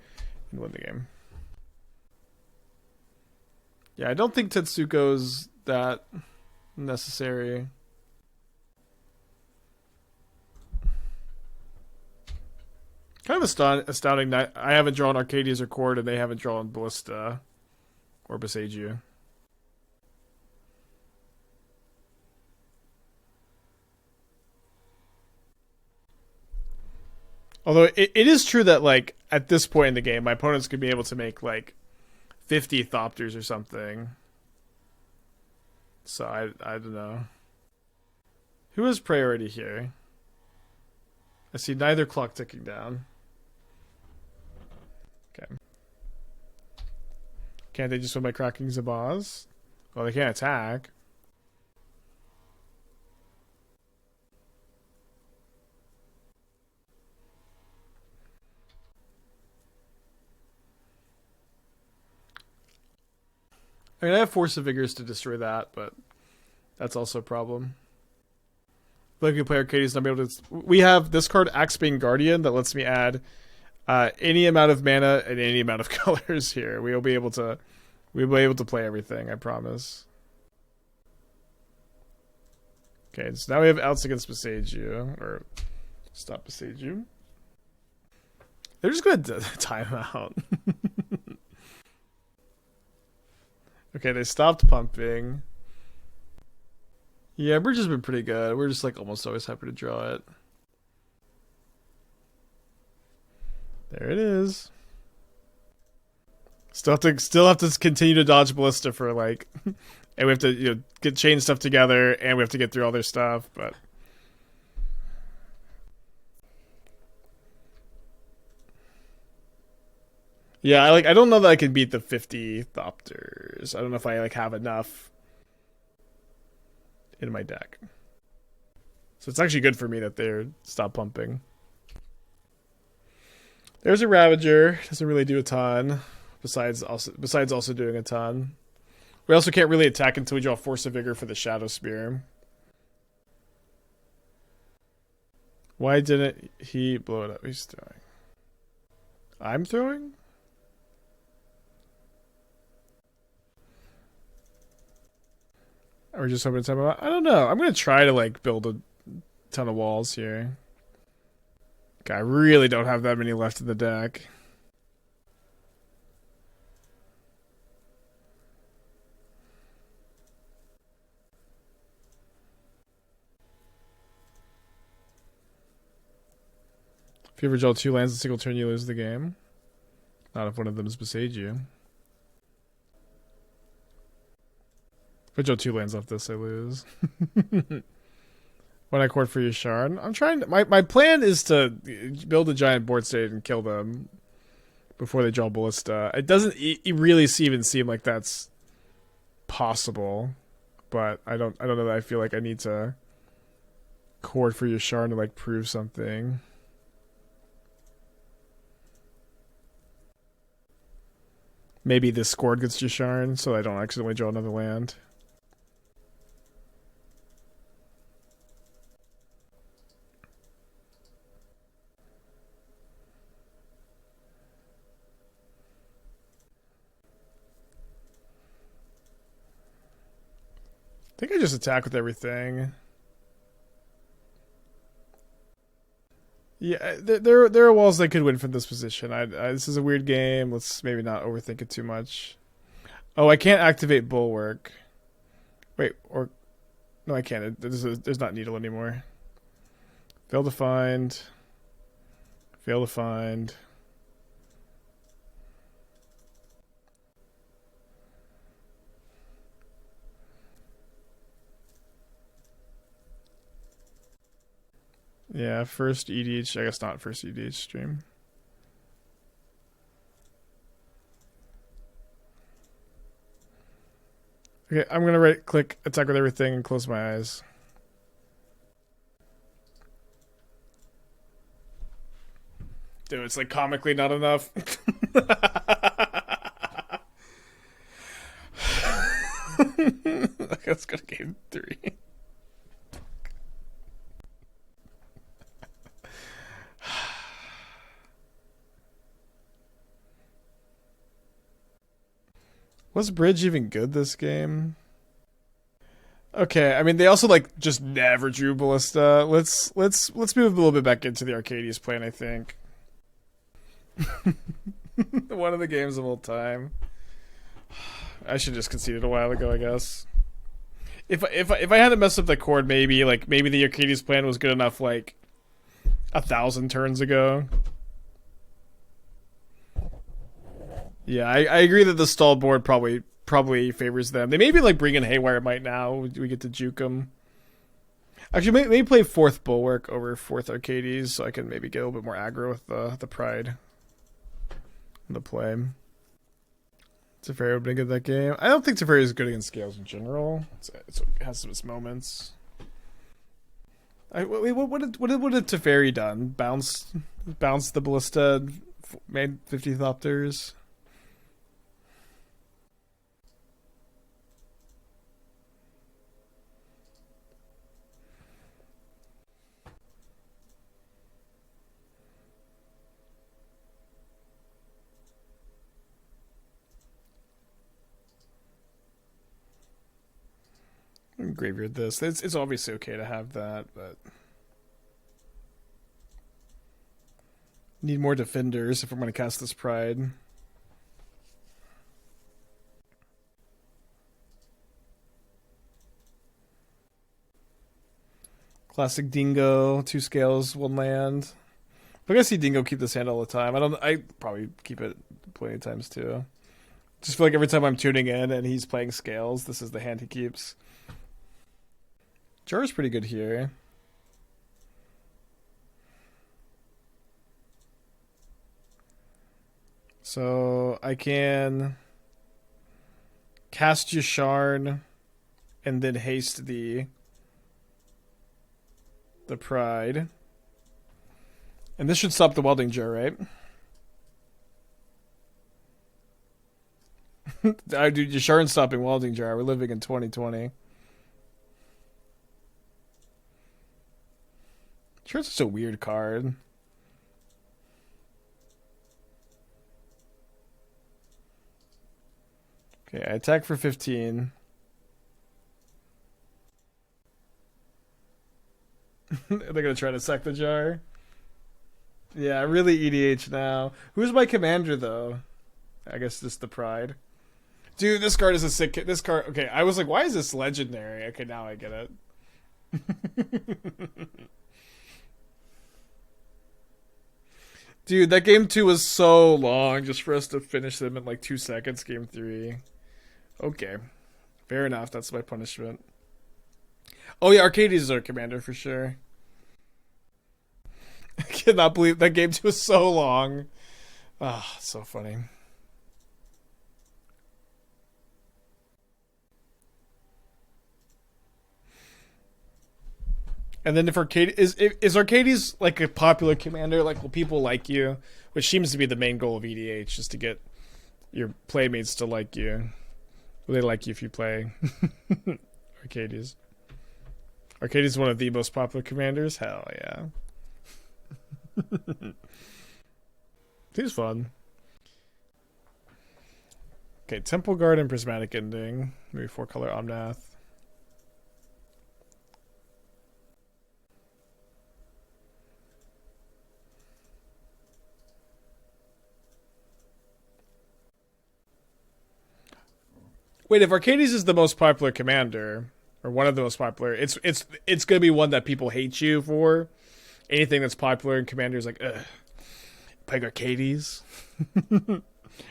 and win the game. Yeah, I don't think Tetsuko's that necessary. Kind of astounding that I haven't drawn Arcades or Chord and they haven't drawn Ballista or Boseiju. Although it is true that, like, at this point in the game, my opponents could be able to make, like, 50 Thopters or something. So I don't know. Who has priority here? I see neither clock ticking down. Okay. Can't they just win by cracking Zabaz? Well, they can't attack. I mean, I have Force of Vigors to destroy that, but that's also a problem. Like we play Arcades, not be able to. We have this card, Axebane Guardian, that lets me add any amount of mana and any amount of colors here. We'll be able to play everything, I promise. Okay, so now we have outs against Boseiju, or stop Boseiju. They're just gonna time out. Okay, they stopped pumping. Yeah, Bridge has been pretty good. We're just like almost always happy to draw it. There it is. Still have to continue to dodge Ballista for like, and we have to get chain stuff together, and we have to get through all their stuff. But yeah, I don't know that I can beat the 50 Thopters. I don't know if I have enough in my deck. So it's actually good for me that they're stop pumping. There's a Ravager. Doesn't really do a ton. Besides also doing a ton. We also can't really attack until we draw Force of Vigor for the Shadow Spear. Why didn't he blow it up? He's throwing. I'm throwing? Or just hoping to time out? I don't know. I'm going to try to build a ton of walls here. Okay, I really don't have that many left in the deck. If you ever draw 2 lands in a single turn, you lose the game. Not if one of them is Boseiju. If I draw 2 lands off this, I lose. When I Chord for Yasharn, I'm trying to, my plan is to build a giant board state and kill them before they draw Ballista. It doesn't really even seem like that's possible, but I don't know that I feel like I need to Chord for Yasharn to prove something. Maybe this scored gets Yasharn, so I don't accidentally draw another land. I think I just attack with everything. Yeah, there are walls that could win from this position. This is a weird game. Let's maybe not overthink it too much. Oh, I can't activate Bulwark. Wait, or no, I can't. There's not Needle anymore. Fail to find. Fail to find. Yeah, first EDH. I guess not first EDH stream. Okay, I'm gonna right click attack with everything and close my eyes. Dude, it's comically not enough. Okay, let's go. go to game 3. Was Bridge even good this game? Okay, I mean they also like just never drew Ballista. Let's move a little bit back into the Arcades plan, I think. One of the games of all time. I should just conceded a while ago, I guess. If I hadn't messed up the chord, maybe the Arcades plan was good enough 1,000 turns ago. Yeah, I agree that the stalled board probably favors them. They maybe bring in Haywire Might now. We get to juke them. Actually, maybe play 4th Bulwark over 4th Arcades, so I can maybe get a little bit more aggro with the Pride. The play. Teferi would be good at that game. I don't think Teferi is good against Scales in general. It has some of its moments. What did Teferi done? Bounce the Ballista, made 50 Thopters. Graveyard this. It's obviously okay to have that, but need more defenders if I'm going to cast this Pride. Classic Dingo, 2 Scales, 1 land. If I guess see Dingo keep this hand all the time. I probably keep it plenty of times too. Just feel like every time I'm tuning in and he's playing Scales, this is the hand he keeps. Jar's pretty good here. So I can cast Yasharn and then haste the Pride. And this should stop the Welding Jar, right? I do Yasharn stopping Welding Jar. We're living in 2020. Sure, it's such a weird card. Okay, I attack for 15. They're gonna try to suck the jar. Yeah, really EDH now. Who's my commander though? I guess just the Pride. Dude, this card is a sick. This card. Okay, I was like, why is this legendary? Okay, now I get it. Dude, that game 2 was so long just for us to finish them in 2 seconds. Game 3. Okay. Fair enough. That's my punishment. Oh, yeah. Arcades is our commander for sure. I cannot believe that game 2 was so long. Ah, so funny. And then if is Arcades a popular commander? Will people like you? Which seems to be the main goal of EDH, is to get your playmates to like you. Will they like you if you play Arcades? Arcades is one of the most popular commanders? Hell yeah. Seems fun. Okay, Temple Guard and Prismatic Ending. Maybe 4-color Omnath. Wait, if Arcades is the most popular commander, or one of the most popular, it's gonna be one that people hate you for. Anything that's popular in commander is like, ugh. Playing Arcades?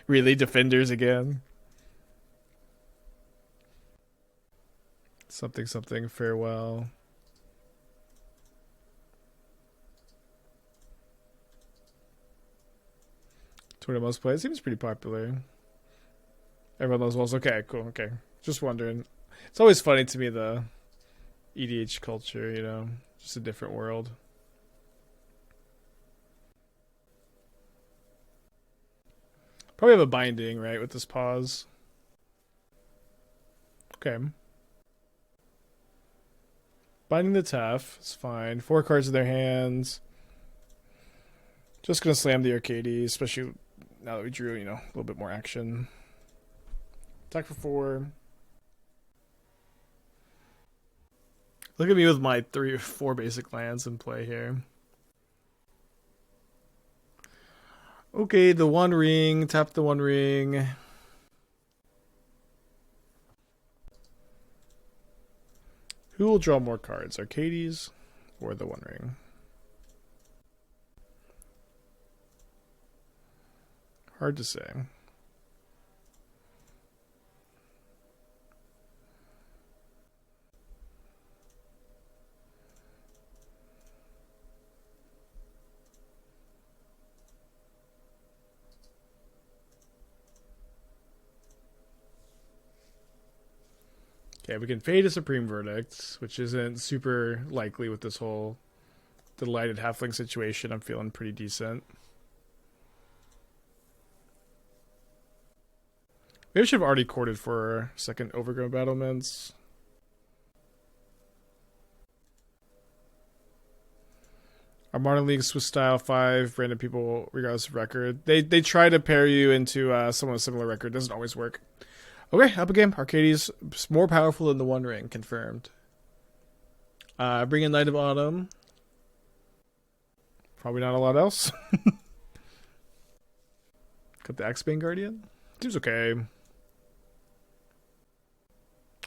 Really? Defenders again? Something, farewell. Twitter most played. Seems pretty popular. Everyone knows walls. Okay, cool. Okay. Just wondering. It's always funny to me, the EDH culture, just a different world. Probably have a binding, right, with this pause. Okay. Binding the Tef. It's fine. 4 cards in their hands. Just gonna slam the Arcades, especially now that we drew, a little bit more action. Attack for 4. Look at me with my 3 or 4 basic lands in play here. Okay, the One Ring. Tap the One Ring. Who will draw more cards, Arcades or the One Ring? Hard to say. Okay, we can fade a Supreme Verdict, which isn't super likely with this whole Delighted Halfling situation. I'm feeling pretty decent. Maybe I should have already courted for second Overgrown Battlements. Our Modern League Swiss Style 5, random people regardless of record. They try to pair you into someone with a similar record. Doesn't always work. Okay, up a game. Arcades more powerful than the One Ring, confirmed. Bring in Night of Autumn. Probably not a lot else. Got the Axebane Guardian. Seems okay.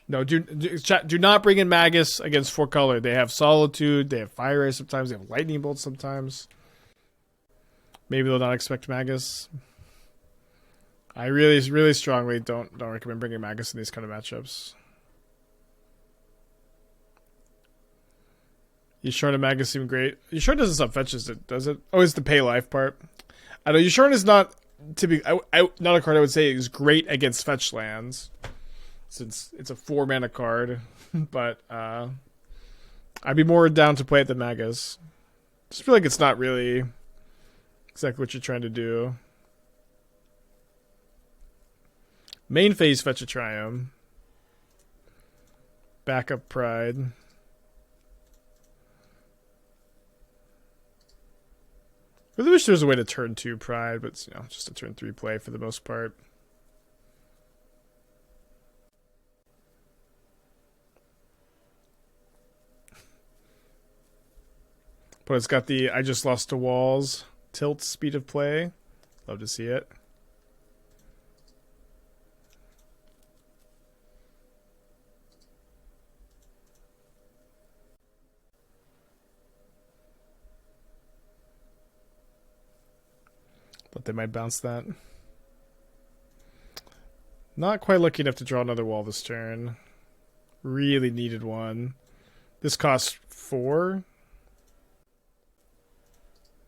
No, do not bring in Magus against 4 color. They have Solitude, they have Fire Ray sometimes, they have Lightning Bolt sometimes. Maybe they'll not expect Magus. I really strongly don't recommend bringing Magus in these kind of matchups. Yasharn and Magus seem great. Yasharn doesn't stop fetches, does it? Oh, it's the pay life part. I know Yasharn is not not a card I would say is great against fetch lands, since it's a 4 mana card. But I'd be more down to play it than Magus. Just feel like it's not really exactly what you're trying to do. Main phase, fetch a Triumph. Backup Pride. I really wish there was a way to turn 2 Pride, but just a turn 3 play for the most part. But it's got the I just lost to walls tilt speed of play. Love to see it. But they might bounce that. Not quite lucky enough to draw another wall this turn. Really needed one. This costs 4.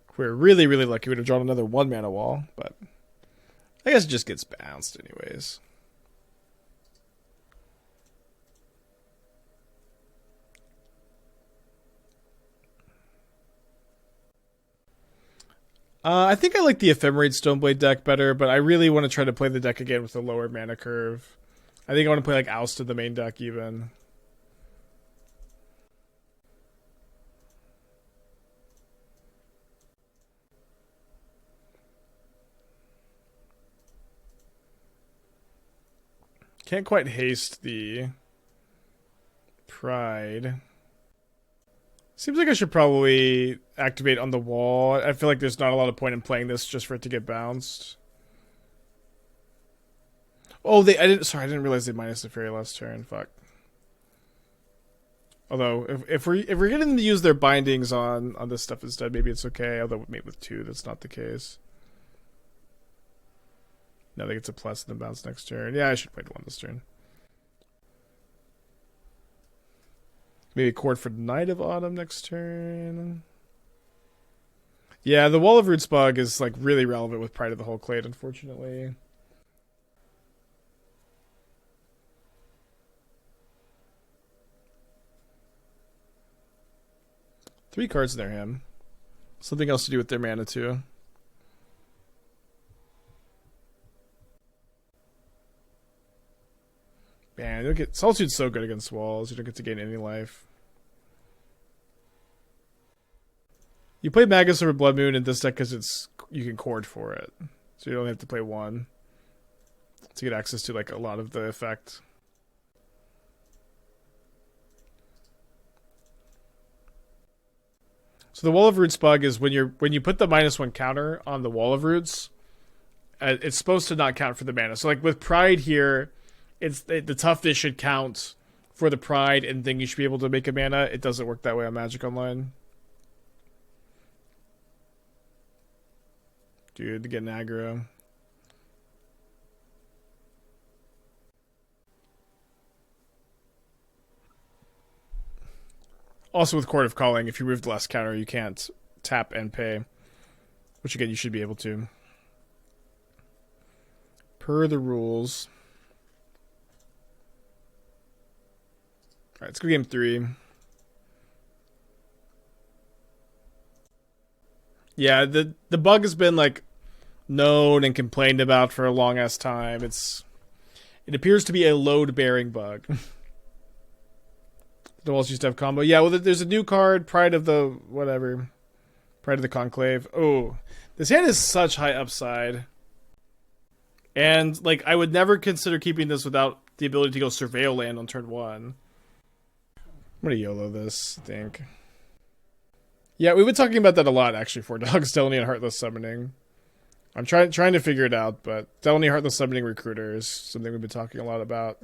If we're really lucky, we'd have drawn another 1 mana wall, but I guess it just gets bounced anyways. I think I like the Ephemerate Stoneblade deck better, but I really want to try to play the deck again with a lower mana curve. I think I want to play like Oust in the main deck even. Can't quite haste the Pride. Seems like I should probably activate on the wall. I feel like there's not a lot of point in playing this just for it to get bounced. Oh, I didn't realize they minus the fairy last turn. Fuck. Although if we're getting to use their bindings on this stuff instead, maybe it's okay. Although maybe with 2, that's not the case. No, they get to plus and then bounce next turn. Yeah, I should play 1 this turn. Maybe Chord for Night of Autumn next turn. Yeah, the Wall of Roots bug is like really relevant with Pride of the Whole Clade, unfortunately. Three cards in their hand. Something else to do with their mana too. Man, Solitude's so good against walls. You don't get to gain any life. You play Magus over Blood Moon in this deck because you can chord for it, so you don't have to play one to get access to like a lot of the effect. So the Wall of Roots bug is when you put the -1 counter on the Wall of Roots, it's supposed to not count for the mana. So like with Pride here, the toughness should count for the Pride, and then you should be able to make a mana. It doesn't work that way on Magic Online. Dude, getting aggro. Also with Chord of Calling, if you remove the last counter, you can't tap and pay. Which again, you should be able to. Per the rules. Alright, let's go game 3. Yeah, the bug has been like known and complained about for a long ass time. It appears to be a load bearing bug. The walls used to have combo. Yeah, well, there's a new card, Pride of the whatever, Pride of the Conclave. Oh, this hand is such high upside, and like I would never consider keeping this without the ability to go Surveil land on turn 1. I'm gonna YOLO this, I think. Yeah, we've been talking about that a lot actually. For Dogs, Delany, and Heartless Summoning. I'm trying to figure it out, but Delany, Heartless Summoning Recruiter is something we've been talking a lot about.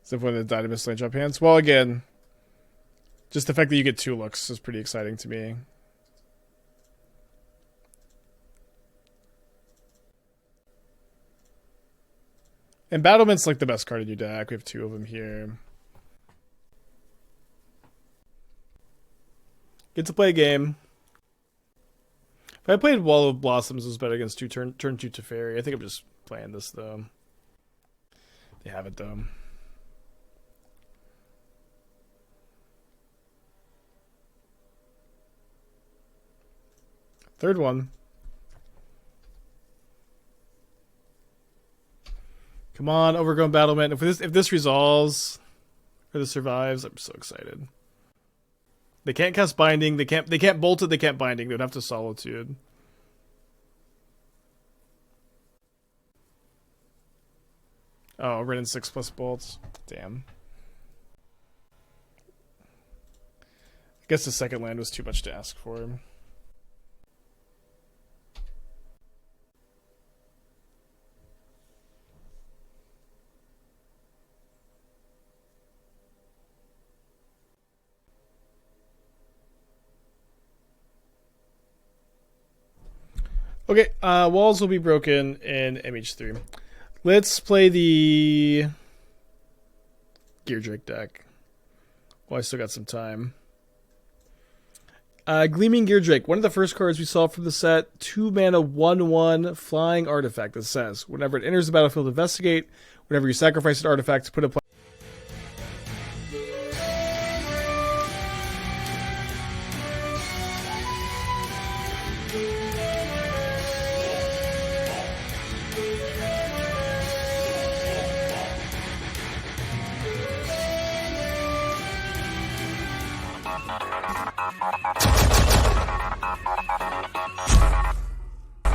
Except when the Dynamis Lane Drop hands. Well, again, just the fact that you get 2 looks is pretty exciting to me. And Battlement's like the best card in your deck. We have 2 of them here. Get to play a game. If I played Wall of Blossoms, it was better against turn 2 Teferi. I think I'm just playing this though. They have it though. Third one. Come on, Overgrown Battlement. If this resolves or this survives, I'm so excited. They can't cast Binding. They can't bolt it. They can't Binding. They'd have to Solitude. Oh, Written 6+ bolts. Damn. I guess the second land was too much to ask for him. Okay, walls will be broken in MH3. Let's play the Gear Drake deck. Well, I still got some time. Gleaming Gear Drake, one of the first cards we saw from the set. 2 mana, 1/1 flying artifact that says, whenever it enters the battlefield, investigate. Whenever you sacrifice an artifact, put a play.